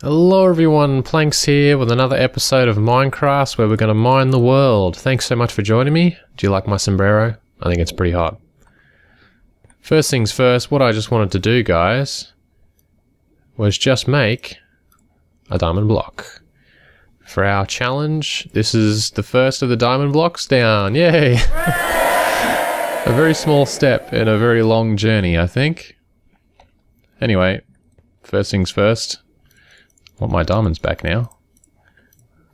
Hello everyone, Planks here with another episode of Minecraft where we're going to mine the world. Thanks so much for joining me. Do you like my sombrero? I think it's pretty hot. First things first, what I just wanted to do, guys, was just make a diamond block. For our challenge, this is the first of the diamond blocks down. Yay! A very small step in a very long journey, I think. Anyway, first things first. I want my diamonds back now.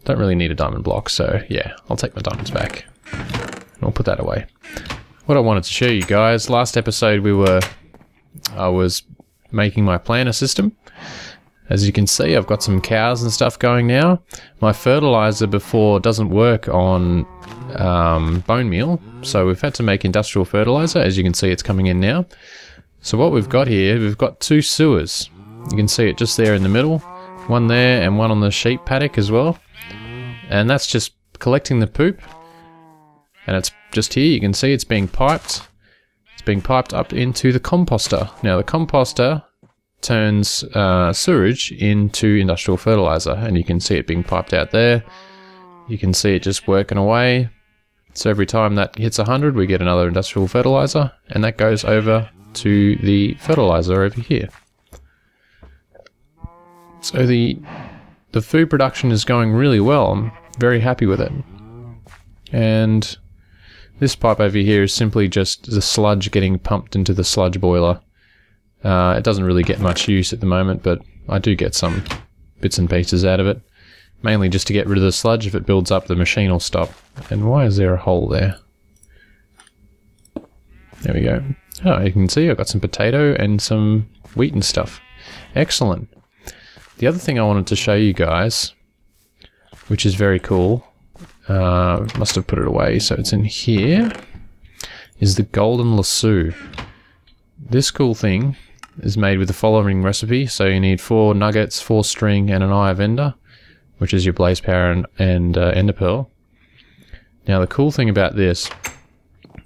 Don't really need a diamond block, so yeah, I'll take my diamonds back. And I'll put that away. What I wanted to show you guys, last episode I was making my planter system. As you can see, I've got some cows and stuff going now. My fertilizer before doesn't work on bone meal, so we've had to make industrial fertilizer. As you can see, it's coming in now. So what we've got here, we've got two sewers. You can see it just there in the middle. One there and one on the sheep paddock as well. And that's just collecting the poop. And it's just here, you can see it's being piped. It's being piped up into the composter. Now the composter turns sewage into industrial fertilizer, and you can see it being piped out there. You can see it just working away. So every time that hits 100, we get another industrial fertilizer, and that goes over to the fertilizer over here. So the food production is going really well. I'm very happy with it. And this pipe over here is simply just the sludge getting pumped into the sludge boiler. It doesn't really get much use at the moment, but I do get some bits and pieces out of it. Mainly just to get rid of the sludge. If it builds up, the machine will stop. And why is there a hole there? There we go. Oh, you can see I've got some potato and some wheat and stuff. Excellent. The other thing I wanted to show you guys, which is very cool, must have put it away, so it's in here, is the golden lasso. This cool thing is made with the following recipe. So you need 4 nuggets, 4 string, and an eye of ender, which is your blaze power and ender pearl. Now the cool thing about this,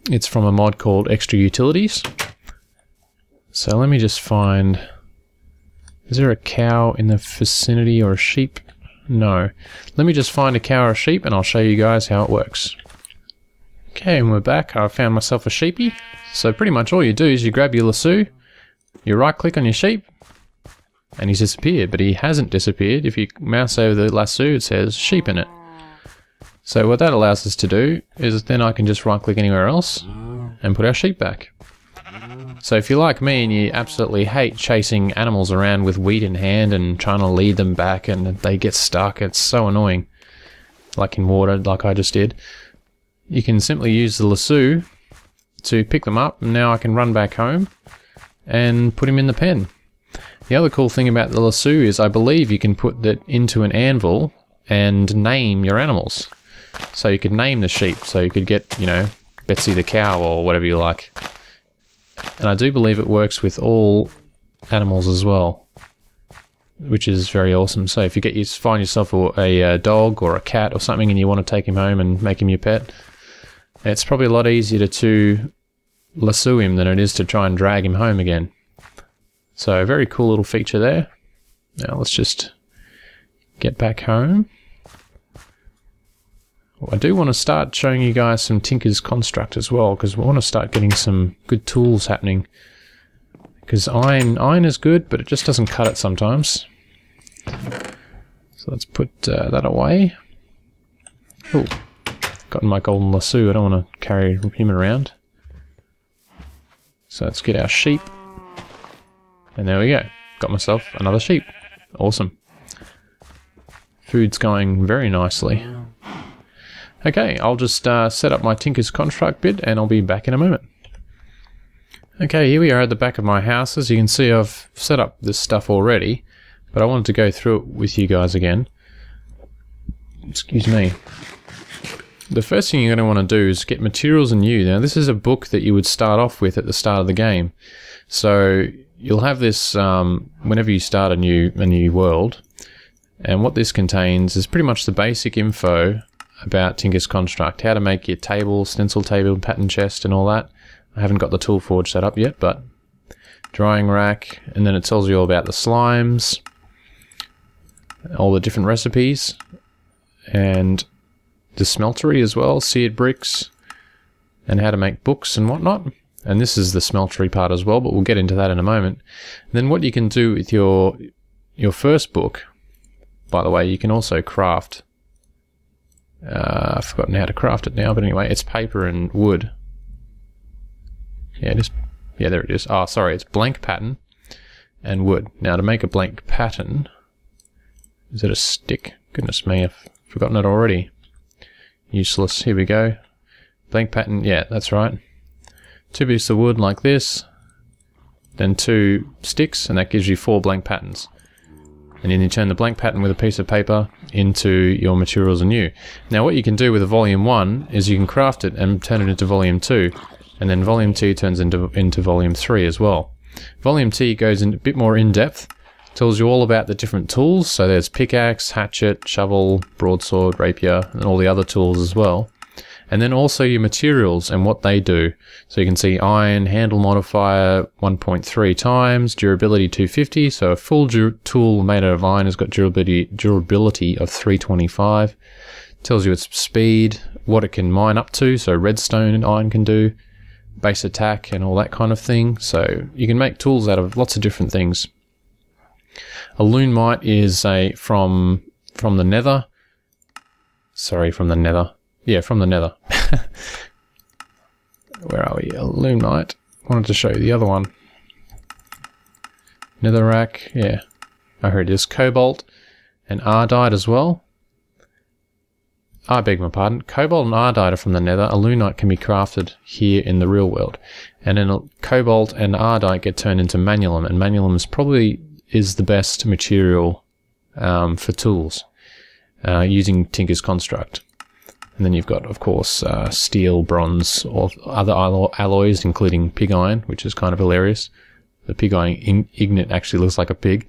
it's from a mod called Extra Utilities. So let me just find... Is there a cow in the vicinity or a sheep? No. Let me just find a cow or a sheep and I'll show you guys how it works. Okay, and we're back. I found myself a sheepy. So pretty much all you do is you grab your lasso, you right click on your sheep, and he's disappeared, but he hasn't disappeared. If you mouse over the lasso, it says sheep in it. So what that allows us to do is then I can just right click anywhere else and put our sheep back. So if you're like me and you absolutely hate chasing animals around with wheat in hand and trying to lead them back and they get stuck, it's so annoying, like in water, like I just did, you can simply use the lasso to pick them up, and now I can run back home and put him in the pen. The other cool thing about the lasso is I believe you can put that into an anvil and name your animals. So you could name the sheep, so you could get, you know, Betsy the cow or whatever you like. And I do believe it works with all animals as well, which is very awesome. So if you find yourself a dog or a cat or something and you want to take him home and make him your pet, it's probably a lot easier to lasso him than it is to try and drag him home again. So a very cool little feature there. Now let's just get back home. I do want to start showing you guys some Tinker's Construct as well, because we want to start getting some good tools happening. Because iron is good, but it just doesn't cut it sometimes. So let's put that away. Oh, got my golden lasso. I don't want to carry him around. So let's get our sheep. And there we go. Got myself another sheep. Awesome. Food's going very nicely. Okay, I'll just set up my Tinker's Construct bit and I'll be back in a moment. Okay, here we are at the back of my house. As you can see, I've set up this stuff already, but I wanted to go through it with you guys again. Excuse me. The first thing you're going to want to do is get materials anew. Now, this is a book that you would start off with at the start of the game. So you'll have this whenever you start a new world. And what this contains is pretty much the basic info about Tinker's Construct, how to make your table, stencil table, pattern chest and all that. I haven't got the tool forge set up yet, but drying rack, and then it tells you all about the slimes, all the different recipes, and the smeltery as well, seared bricks, and how to make books and whatnot. And this is the smeltery part as well, but we'll get into that in a moment. And then what you can do with your first book, by the way, you can also craft. I've forgotten how to craft it now, but anyway, it's paper and wood. Yeah, yeah, there it is. Oh, sorry, it's blank pattern and wood. Now, to make a blank pattern, is it a stick? Goodness me, I've forgotten it already. Useless. Here we go. Blank pattern. Yeah, that's right. 2 pieces of wood like this, then 2 sticks, and that gives you 4 blank patterns. And then you turn the blank pattern with a piece of paper into your materials anew. Now what you can do with a volume 1 is you can craft it and turn it into volume 2, and then volume 2 turns into volume 3 as well. Volume 2 goes in a bit more in depth, tells you all about the different tools. So there's pickaxe, hatchet, shovel, broadsword, rapier, and all the other tools as well. And then also your materials and what they do. So you can see iron, handle modifier 1.3 times, durability 250. So a full tool made out of iron has got durability of 325. Tells you its speed, what it can mine up to. So redstone iron can do, base attack and all that kind of thing. So you can make tools out of lots of different things. A lunite is from the Nether. Sorry, from the Nether. Yeah, from the Nether. Where are we? A lunite. Wanted to show you the other one. Netherrack. Yeah. Oh, here it is. Cobalt and ardite as well. I beg my pardon. Cobalt and ardite are from the Nether. A lunite can be crafted here in the real world. And then cobalt and ardite get turned into mannulum. And mannulum is the best material for tools using Tinker's Construct. And then you've got, of course, steel, bronze, or other alloys, including pig iron, which is kind of hilarious. The pig iron ingot actually looks like a pig.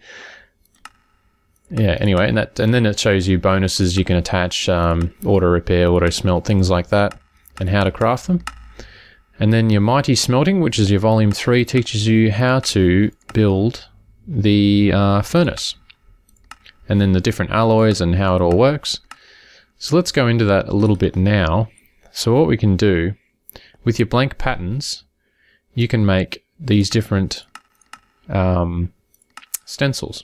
Yeah, anyway, and then it shows you bonuses you can attach, auto repair, auto smelt, things like that, and how to craft them. And then your mighty smelting, which is your volume 3, teaches you how to build the furnace. And then the different alloys and how it all works. So let's go into that a little bit now. So what we can do, with your blank patterns, you can make these different stencils.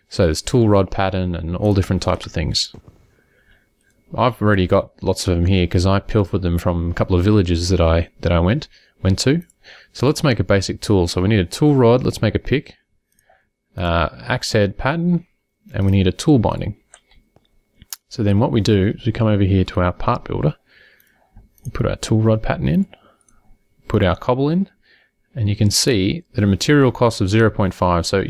So there's tool rod pattern and all different types of things. I've already got lots of them here because I pilfered them from a couple of villages that I went to. So let's make a basic tool. So we need a tool rod. Let's make a pick. Axe head pattern, and we need a tool binding. So then what we do is we come over here to our part builder, we put our tool rod pattern in, put our cobble in, and you can see that a material cost of 0.5, so it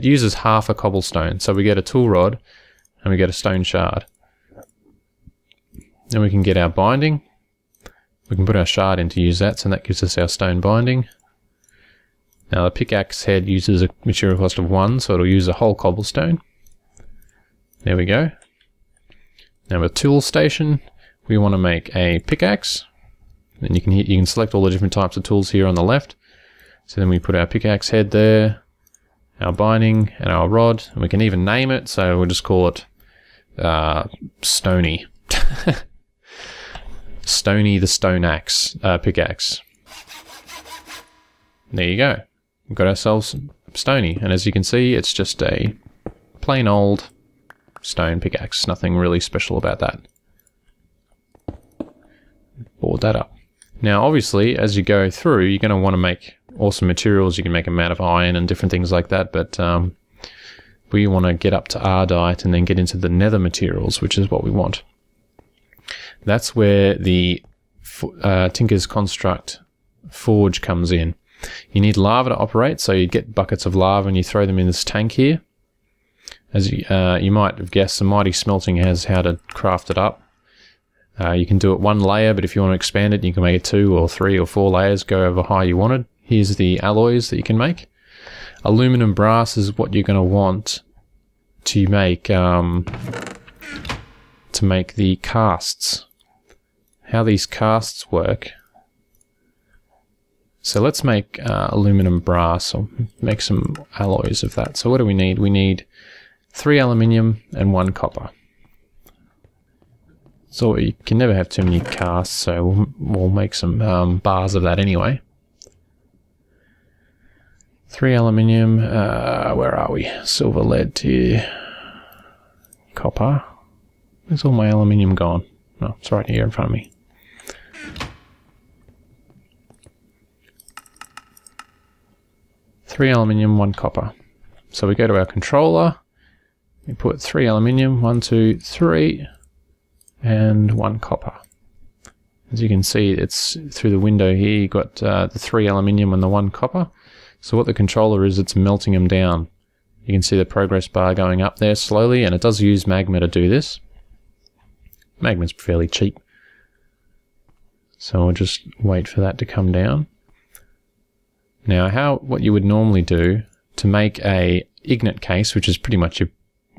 uses half a cobblestone. So we get a tool rod and we get a stone shard. Then we can get our binding. We can put our shard in to use that, so that gives us our stone binding. Now the pickaxe head uses a material cost of 1, so it'll use a whole cobblestone. There we go. Now with tool station, we want to make a pickaxe. Then you can select all the different types of tools here on the left. So then we put our pickaxe head there, our binding and our rod, and we can even name it. So we'll just call it Stony. Stony the stone axe pickaxe. There you go. We've got ourselves Stony, and as you can see, it's just a plain old stone pickaxe. Nothing really special about that. Board that up. Now obviously as you go through you're going to want to make awesome materials. You can make them out of iron and different things like that, but we want to get up to ardite and then get into the nether materials, which is what we want. That's where the Tinker's Construct forge comes in. You need lava to operate, so you get buckets of lava and you throw them in this tank here. As you might have guessed, the mighty smelting has how to craft it up. You can do it 1 layer, but if you want to expand it, you can make it 2 or 3 or 4 layers, go over how you wanted. Here's the alloys that you can make. Aluminum brass is what you're going to want to make the casts. How these casts work. So let's make aluminum brass, or make some alloys of that. So what do we need? We need 3 aluminium and 1 copper. So you can never have too many casts, so we'll make some bars of that anyway. 3 aluminium, where are we? Silver, lead, here. Copper. Where's all my aluminium gone? No, it's right here in front of me. Three aluminium, 1 copper. So we go to our controller, we put 3 aluminium, 1, 2, 3, and 1 copper. As you can see, it's through the window here, you've got the 3 aluminium and the 1 copper. So what the controller is, it's melting them down. You can see the progress bar going up there slowly, and it does use magma to do this. Magma's fairly cheap. So we'll just wait for that to come down. Now, what you would normally do to make a ignite case, which is pretty much your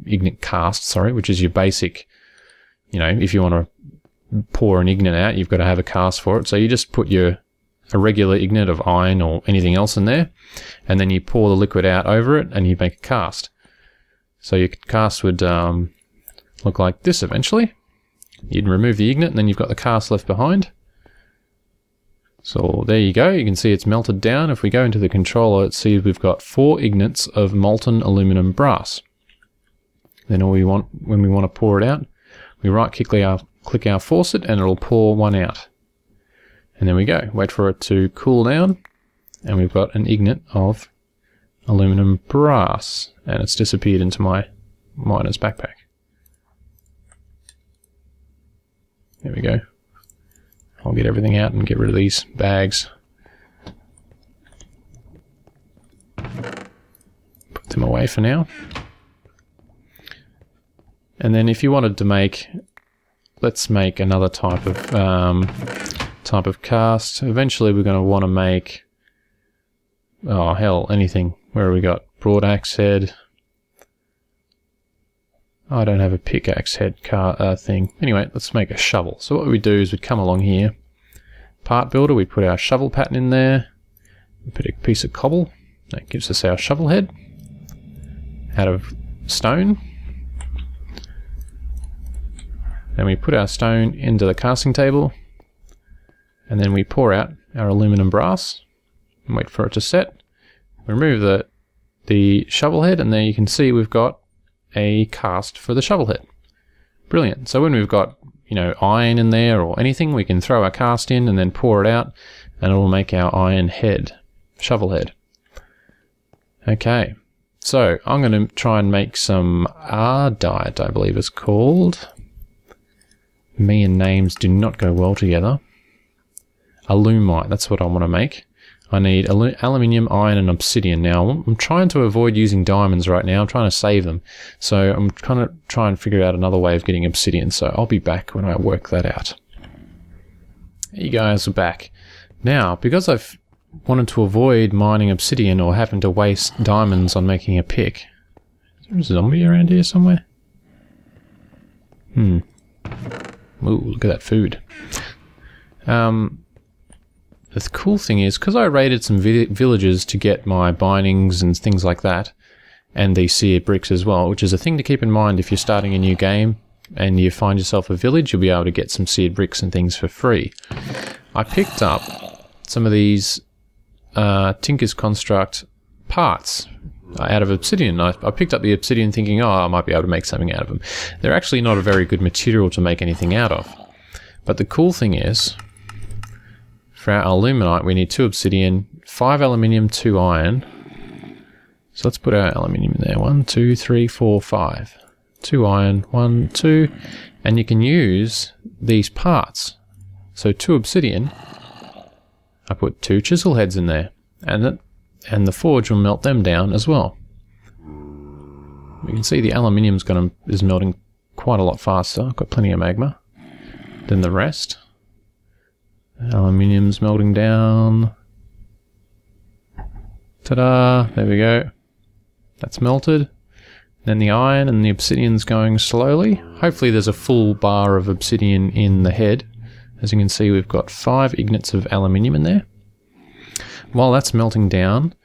ignite cast, sorry, which is your basic, you know, if you want to pour an ignite out, you've got to have a cast for it. So you just put a regular ignite of iron or anything else in there, and then you pour the liquid out over it, and you make a cast. So your cast would look like this eventually. You'd remove the ignite, and then you've got the cast left behind. So there you go, you can see it's melted down. If we go into the controller, it sees we've got 4 ignites of molten aluminum brass. Then all we want, when we want to pour it out, we click our faucet and it'll pour one out. And there we go, wait for it to cool down, and we've got an ignite of aluminum brass, and it's disappeared into my miner's backpack. There we go. I'll get everything out and get rid of these bags. Put them away for now. And then if you wanted to make, let's make another type of cast. Eventually we're going to want to make, oh hell, anything. Where have we got? Broad axe head. I don't have a pickaxe head thing. Anyway, let's make a shovel. So what we do is we come along here, part builder, we put our shovel pattern in there, we put a piece of cobble, that gives us our shovel head, out of stone. Then we put our stone into the casting table, and then we pour out our aluminum brass, and wait for it to set. We remove the shovel head, and there you can see we've got a cast for the shovel head. Brilliant. So when we've got, you know, iron in there or anything, we can throw our cast in and then pour it out, and it will make our iron head, shovel head. Okay, so I'm going to try and make some ardite, I believe it's called. Me and names do not go well together. Alumite, that's what I want to make. I need aluminium, iron, and obsidian. Now, I'm trying to avoid using diamonds right now. I'm trying to save them. So I'm trying to try and figure out another way of getting obsidian. So I'll be back when I work that out. You guys are back. Now, because I've wanted to avoid mining obsidian or having to waste diamonds on making a pick. Is there a zombie around here somewhere? Ooh, look at that food. The cool thing is, because I raided some villages to get my bindings and things like that, and these seared bricks as well, which is a thing to keep in mind if you're starting a new game and you find yourself a village, you'll be able to get some seared bricks and things for free. I picked up some of these Tinker's Construct parts out of obsidian. I picked up the obsidian thinking, oh, I might be able to make something out of them. They're actually not a very good material to make anything out of. But the cool thing is, for our aluminite, we need 2 obsidian, 5 aluminium, 2 iron. So let's put our aluminium in there. 1, 2, 3, 4, 5. 2 iron, 1, 2. And you can use these parts. So 2 obsidian. I put 2 chisel heads in there. And the forge will melt them down as well. You can see the aluminium is melting quite a lot faster. I've got plenty of magma than the rest. Aluminium's melting down. Ta-da! There we go. That's melted. Then the iron and the obsidian's going slowly. Hopefully there's a full bar of obsidian in the head. As you can see, we've got 5 ignites of aluminium in there. While that's melting down,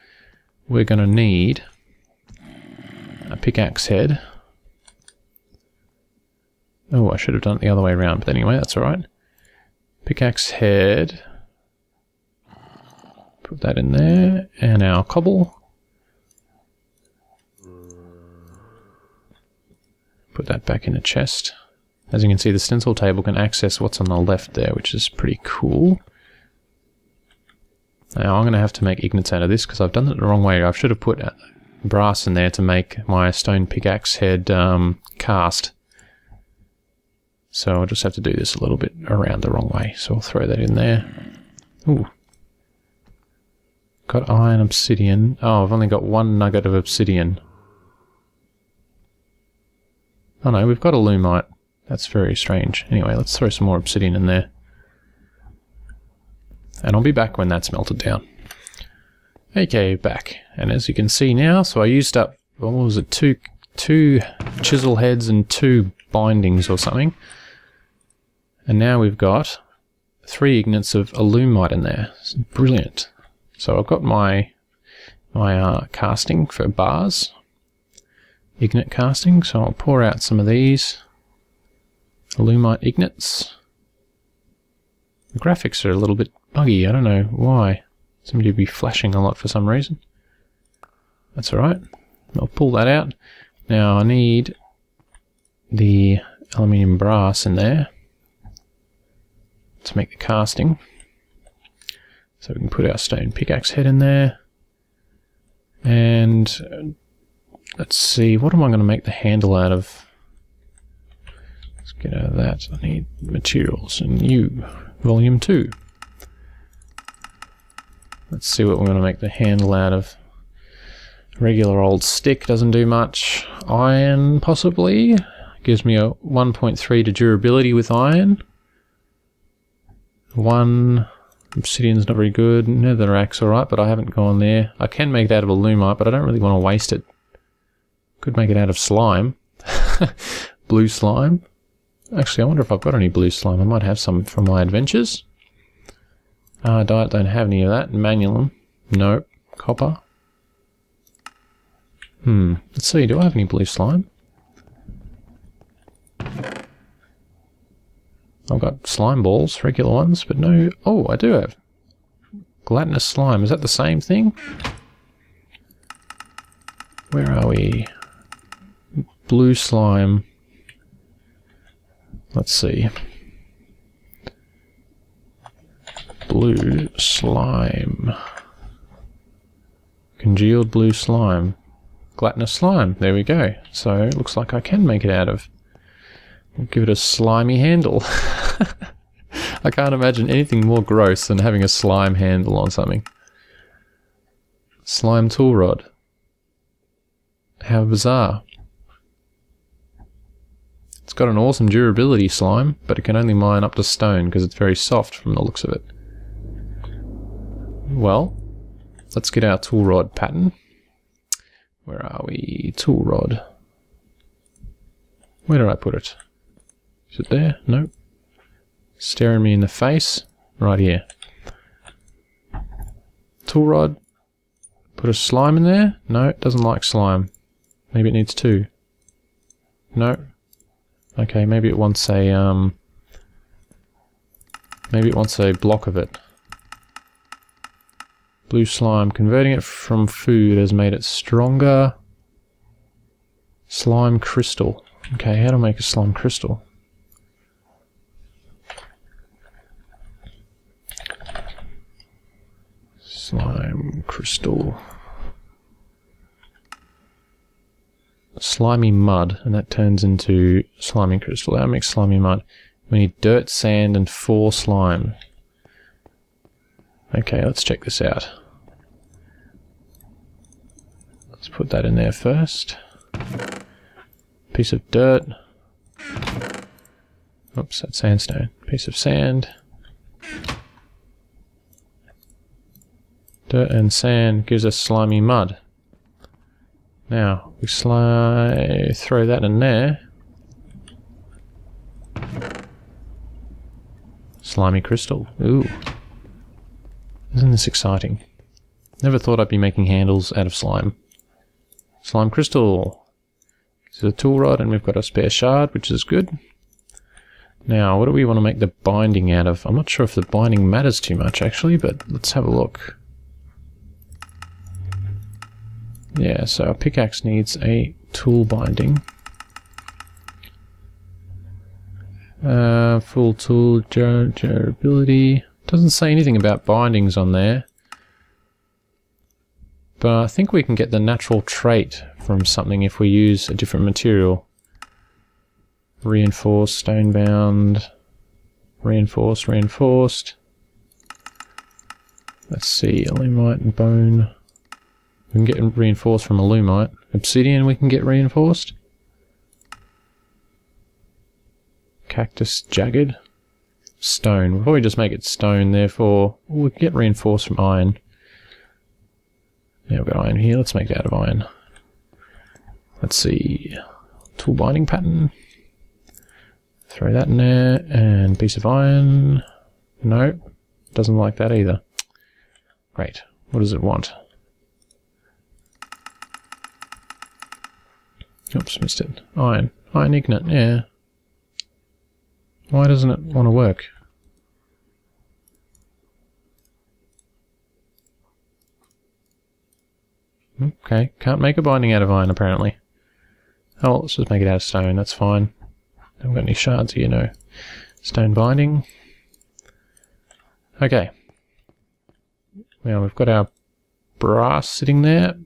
we're going to need a pickaxe head. Oh, I should have done it the other way around, but anyway, that's alright. Pickaxe head. Put that in there, and our cobble. Put that back in the chest. As you can see, the stencil table can access what's on the left there, which is pretty cool. Now I'm going to have to make ignites out of this because I've done it the wrong way. I should have put brass in there to make my stone pickaxe head cast. So I'll just have to do this a little bit around the wrong way. So I'll throw that in there. Ooh. Got iron obsidian. Oh, I've only got one nugget of obsidian. Oh no, we've got a lumite. That's very strange. Anyway, let's throw some more obsidian in there. And I'll be back when that's melted down. Okay, back. And as you can see now, so I used up, what was it, two chisel heads and 2 bindings or something. And now we've got 3 ignites of alumite in there. It's brilliant. So I've got my casting for bars. Ignite casting, so I'll pour out some of these alumite ignites. The graphics are a little bit buggy, I don't know why. Seem to be flashing a lot for some reason. That's alright. I'll pull that out. Now I need the aluminium brass in there to make the casting. So we can put our stone pickaxe head in there. And let's see, what am I going to make the handle out of? Let's get out of that. I need materials and new volume 2. Let's see what we're going to make the handle out of. Regular old stick doesn't do much. Iron, possibly. Gives me a 1.3 to durability with iron. 1 obsidian's not very good. Nether axe alright, but I haven't gone there. I can make it out of alumite, but I don't really want to waste it. Could make it out of slime. Blue slime. Actually, I wonder if I've got any blue slime. I might have some from my adventures. Ardite, don't have any of that. Manualum. Nope. Copper. Let's see, do I have any blue slime? I've got slime balls, regular ones, but no... Oh, I do have. Gelatinous slime. Is that the same thing? Where are we? Blue slime. Let's see. Blue slime. Congealed blue slime. Gelatinous slime. There we go. So it looks like I can make it out of. We'll give it a slimy handle. I can't imagine anything more gross than having a slime handle on something. Slime tool rod. How bizarre. It's got an awesome durability slime, but it can only mine up to stone because it's very soft from the looks of it. Well, let's get our tool rod pattern. Where are we? Tool rod. Where did I put it? Is it there? Nope. Staring me in the face. Right here. Tool rod. Put a slime in there? No, it doesn't like slime. Maybe it needs 2. No. Okay, maybe it wants a block of it. Blue slime. Converting it from food has made it stronger. Slime crystal. Okay, how to make a slime crystal? Slime crystal. Slimy mud, and that turns into slimy crystal. How to make slimy mud? We need dirt, sand, and 4 slime. Okay, let's check this out. Let's put that in there first. Piece of dirt. Oops, that's sandstone. Piece of sand. Dirt and sand gives us slimy mud. Now, we throw that in there. Slimy crystal. Ooh. Isn't this exciting? Never thought I'd be making handles out of slime. Slime crystal. This is a tool rod and we've got a spare shard, which is good. Now, what do we want to make the binding out of? I'm not sure if the binding matters too much, actually, but let's have a look. Yeah, so our pickaxe needs a tool binding. Full tool durability. Doesn't say anything about bindings on there. But I think we can get the natural trait from something if we use a different material. Reinforced, stone bound, reinforced, reinforced. Let's see, alumite and bone. We can get reinforced from alumite. Obsidian we can get reinforced. Cactus jagged. Stone. We'll probably just make it stone, therefore we can get reinforced from iron. Yeah, we've got iron here. Let's make it out of iron. Let's see. Tool binding pattern. Throw that in there. And piece of iron. No. Doesn't like that either. Great. What does it want? Oops, missed it. Iron. Iron ignite, yeah. Why doesn't it want to work? Okay, can't make a binding out of iron apparently. Oh, let's just make it out of stone, that's fine. Haven't got any shards here, no. Stone binding. Okay. Now we've got our brass sitting there.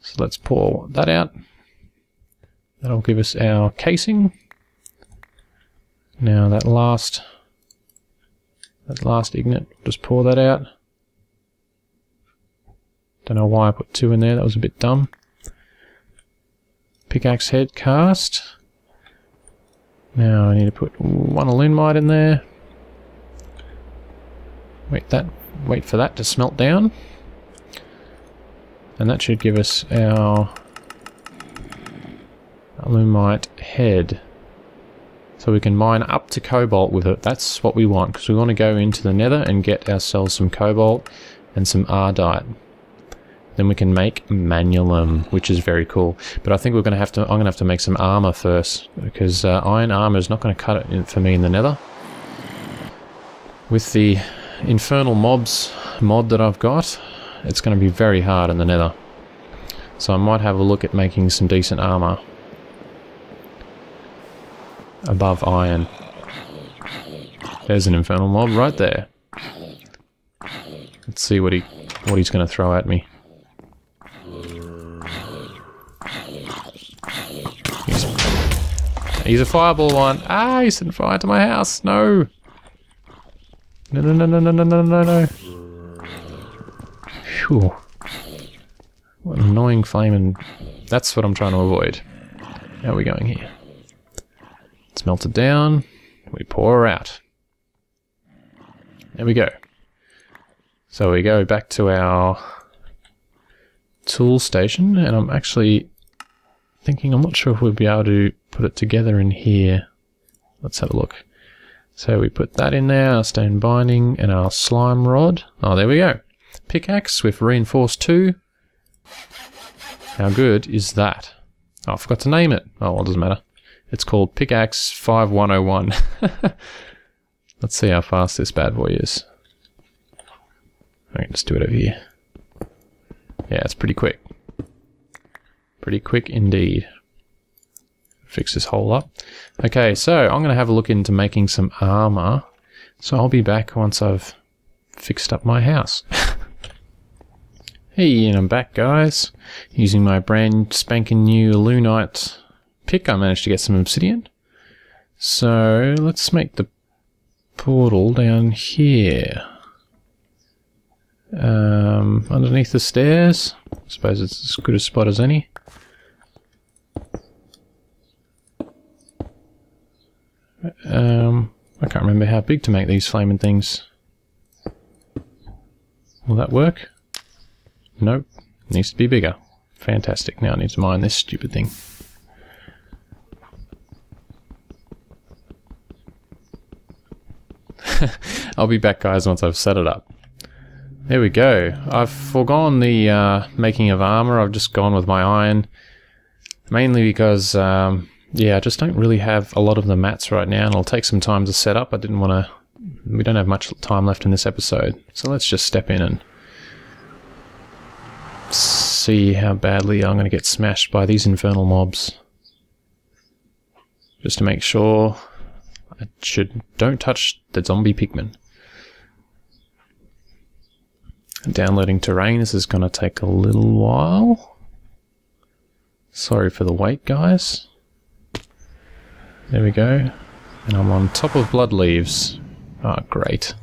So let's pour that out. That'll give us our casing. Now that last ignite, just pour that out. Don't know why I put 2 in there, that was a bit dumb. Pickaxe head cast. Now I need to put 1 alumite in there. Wait for that to smelt down. And that should give us our alumite head. So we can mine up to cobalt with it. That's what we want, because we want to go into the nether and get ourselves some cobalt and some ardite. Then we can make manulum, which is very cool. But I think I'm going to have to make some armor first, because iron armor is not going to cut it for me in the nether. With the infernal mobs mod that I've got, it's going to be very hard in the nether. So I might have a look at making some decent armor above iron. There's an infernal mob right there. Let's see what he's going to throw at me. He's a fireball one. Ah, he's setting fire to my house. No. No, no, no, no, no, no, no, no, no. Phew. What an annoying flame, and that's what I'm trying to avoid. How are we going here? It's melted down. We pour her out. There we go. So we go back to our tool station, and I'm actually thinking, I'm not sure if we'll be able to put it together in here. Let's have a look. So we put that in there, our stone binding, and our slime rod. Oh, there we go. Pickaxe with reinforced 2. How good is that? Oh, I forgot to name it. Oh, well, it doesn't matter. It's called Pickaxe 5101. Let's see how fast this bad boy is. Okay, let's do it over here. Yeah, it's pretty quick. Pretty quick indeed. Fix this hole up. Okay, so I'm going to have a look into making some armor. So I'll be back once I've fixed up my house. Hey, and I'm back, guys. Using my brand spanking new lunite pick, I managed to get some obsidian. So let's make the portal down here. Underneath the stairs. I suppose it's as good a spot as any. I can't remember how big to make these flaming things. Will that work? Nope. Needs to be bigger. Fantastic. Now I need to mine this stupid thing. I'll be back, guys, once I've set it up. There we go. I've forgone the making of armor. I've just gone with my iron. Mainly because, yeah, I just don't really have a lot of the mats right now, and it'll take some time to set up. I didn't want to... We don't have much time left in this episode, so let's just step in and see how badly I'm going to get smashed by these infernal mobs. Just to make sure don't touch the zombie pigmen. Downloading terrain, this is going to take a little while. Sorry for the wait, guys. There we go. And I'm on top of blood leaves. Oh, great.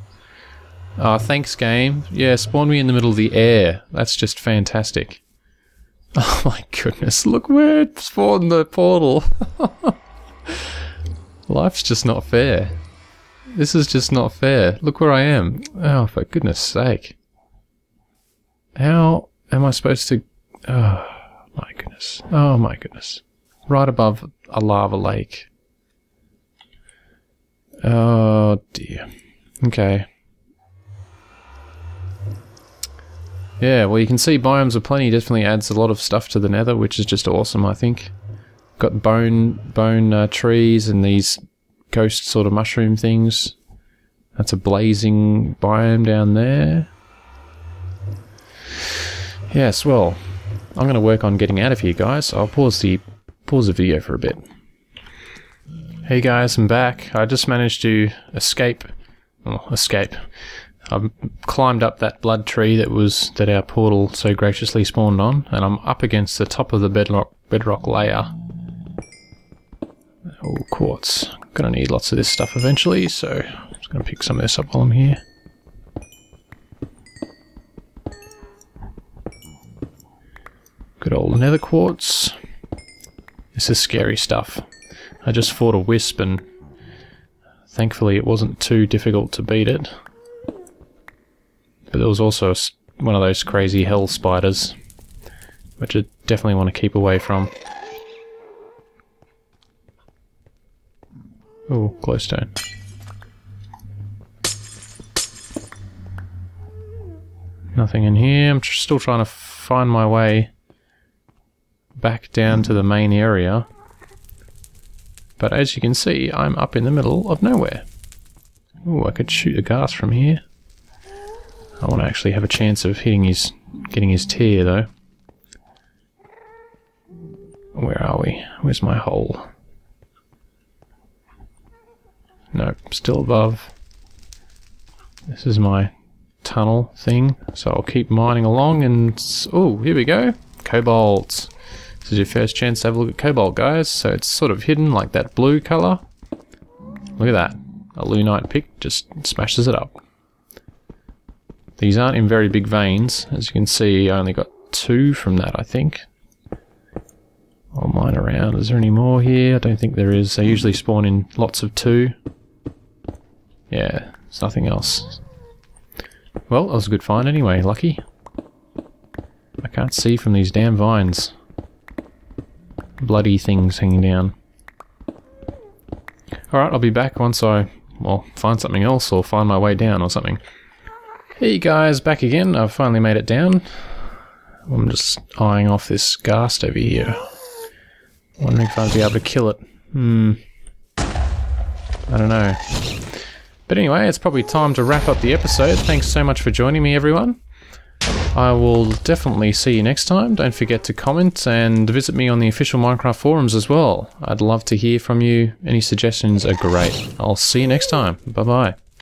Oh, thanks, game. Yeah, spawn me in the middle of the air. That's just fantastic. Oh my goodness, look where it spawned the portal. Life's just not fair. This is just not fair. Look where I am. Oh, for goodness sake. How am I supposed to... Oh, my goodness. Oh, my goodness. Right above a lava lake. Oh, dear. Okay. Yeah, well, you can see Biomes of Plenty definitely adds a lot of stuff to the Nether, which is just awesome, I think. Got bone trees and these ghost sort of mushroom things. That's a blazing biome down there. Yes, well, I'm going to work on getting out of here, guys. I'll pause the video for a bit. Hey guys, I'm back. I just managed to escape. I've climbed up that blood tree that our portal so graciously spawned on, and I'm up against the top of the bedrock layer. Oh, quartz. I'm gonna need lots of this stuff eventually, so I'm just gonna pick some of this up while I'm here. Good old nether quartz. This is scary stuff. I just fought a wisp and thankfully it wasn't too difficult to beat it. But there was also one of those crazy hell spiders, which I definitely want to keep away from. Oh, glowstone. Nothing in here. I'm still trying to find my way back down to the main area. But as you can see, I'm up in the middle of nowhere. Oh, I could shoot a ghast from here. I want to actually have a chance of getting his tear though. Where are we? Where's my hole? Nope, still above. This is my tunnel thing, so I'll keep mining along and... Oh, here we go! Cobalt! This is your first chance to have a look at cobalt, guys. So it's sort of hidden like that blue colour. Look at that. A lunite pick just smashes it up. These aren't in very big veins. As you can see, I only got 2 from that, I think. I'll mine around. Is there any more here? I don't think there is. They usually spawn in lots of 2. Yeah, there's nothing else. Well, that was a good find anyway. Lucky. I can't see from these damn vines. Bloody things hanging down. Alright, I'll be back once I, well, find something else or find my way down or something. Hey guys, back again. I've finally made it down. I'm just eyeing off this ghast over here. Wondering if I'd be able to kill it. I don't know. But anyway, it's probably time to wrap up the episode. Thanks so much for joining me, everyone. I will definitely see you next time. Don't forget to comment and visit me on the official Minecraft forums as well. I'd love to hear from you. Any suggestions are great. I'll see you next time. Bye-bye.